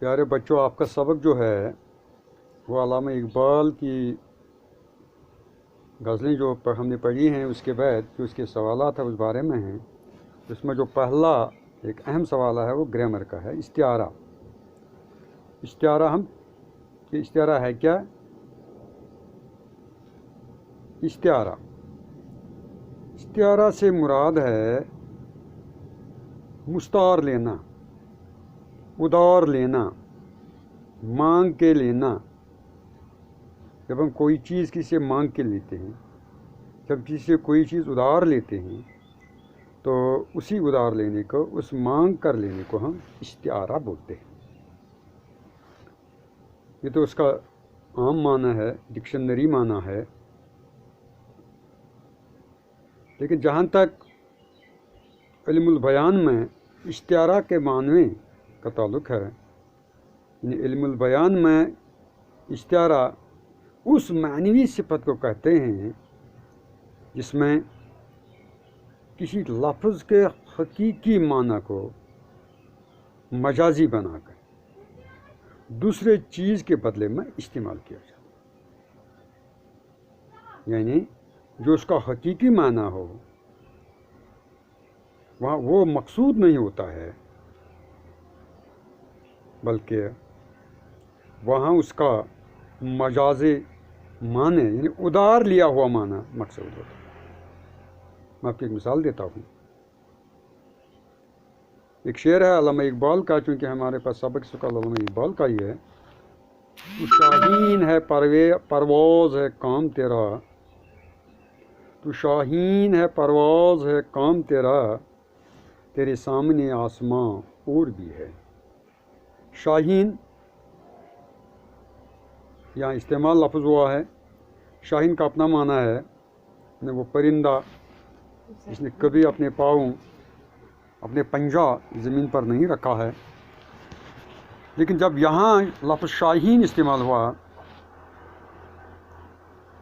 پیارے بچوں، آپ کا سبق جو ہے وہ علامہ اقبال کی غزلیں جو ہم نے پڑھی ہیں، اس کے بعد جو اس کے سوالات ہیں اس بارے میں ہیں. اس میں جو پہلا ایک اہم سوال ہے وہ گرامر کا ہے. استعارہ. استعارہ ہے کیا؟ استعارہ سے مراد ہے مستعار لینا، ادار لینا، مانگ کے لینا. جب ہم کوئی چیز کسی سے مانگ کے لیتے ہیں، جب کسی سے کوئی چیز ادار لیتے ہیں، تو اسی ادار لینے کو، اس مانگ کر لینے کو ہم استعارہ بولتے ہیں. یہ تو اس کا عام معنی ہے، ڈکشنری معنی ہے. لیکن جہاں تک علم البیان میں استعارہ کے معنی کا تعلق ہے، یعنی علم البیان میں استعارہ اس معنوی صفت کو کہتے ہیں جس میں کسی لفظ کے حقیقی معنی کو مجازی بنا کر دوسرے چیز کے بدلے میں استعمال کیا جاتا ہے. یعنی جو اس کا حقیقی معنی ہو وہاں وہ مقصود نہیں ہوتا ہے، بلکہ وہاں اس کا مجازی معنی یعنی ادار لیا ہوا معنی مقصود ہوتا ہے. میں آپ کو ایک مثال دیتا ہوں. ایک شعر ہے علامہ اقبال کا، چونکہ ہمارے پاس سبق سکال علامہ اقبال کا ہی ہے. تو شاہین ہے پرواز ہے کام تیرا، تو شاہین ہے پرواز ہے کام تیرا، تیرے سامنے آسماں اور بھی ہے. شاہین یہاں استعمال لفظ ہوا ہے. شاہین کا اپنا معنی ہے وہ پرندہ جس نے کبھی اپنے پاؤں، اپنے پنجہ زمین پر نہیں رکھا ہے. لیکن جب یہاں لفظ شاہین استعمال ہوا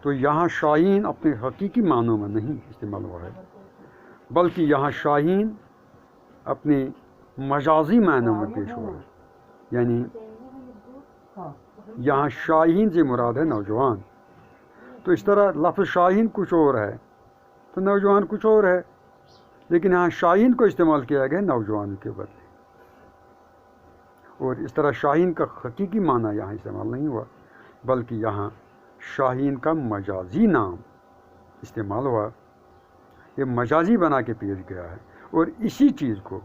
تو یہاں شاہین اپنے حقیقی معنوں میں نہیں استعمال ہوا ہے، بلکہ یہاں شاہین اپنے مجازی معنوں میں پیش ہوا ہے. یعنی یہاں شاہین سے مراد ہے نوجوان. تو اس طرح لفظ شاہین کچھ اور ہے تو نوجوان کچھ اور ہے، لیکن یہاں شاہین کو استعمال کیا گیا نوجوان کے بدلے. اور اس طرح شاہین کا حقیقی معنی یہاں استعمال نہیں ہوا، بلکہ یہاں شاہین کا مجازی نام استعمال ہوا. یہ مجازی بنا کے پیش گیا ہے. اور اسی چیز کو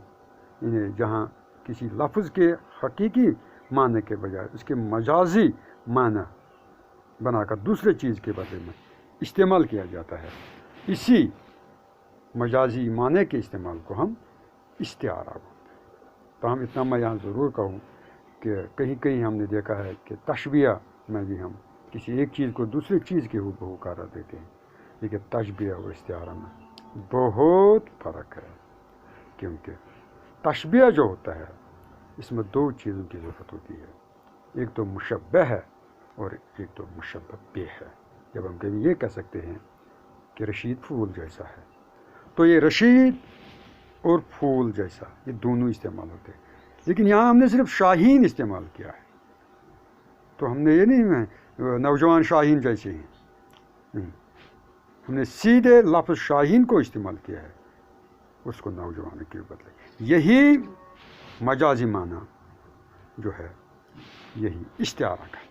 جہاں کسی لفظ کے حقیقی معنی کے بجائے اس کے مجازی معنی بنا کر دوسرے چیز کے بدلے میں استعمال کیا جاتا ہے، اسی مجازی معنی کے استعمال کو ہم استعارہ بولتے ہیں. تو ہم اتنا میں یہاں ضرور کہوں کہ کہیں کہیں ہم نے دیکھا ہے کہ تشبیہ میں بھی ہم کسی ایک چیز کو دوسری چیز کے ہو قرار دیتے ہیں، لیکن تشبیہ اور استعارہ میں بہت فرق ہے. کیونکہ تشبیہ جو ہوتا ہے اس میں دو چیزوں کی ضرورت ہوتی ہے، ایک تو مشبہ ہے اور ایک تو مشبہ بہ ہے. جب ہم کبھی یہ کہہ سکتے ہیں کہ رشید پھول جیسا ہے، تو یہ رشید اور پھول جیسا یہ دونوں استعمال ہوتے ہیں. لیکن یہاں ہم نے صرف شاہین استعمال کیا ہے، تو ہم نے یہ نہیں نوجوان شاہین جیسے ہیں، نہیں، ہم نے سیدھے لفظ شاہین کو استعمال کیا ہے اس کو نوجوان کے بدلے. یہی مجازی معنی جو ہے یہی استعارہ کا ہے.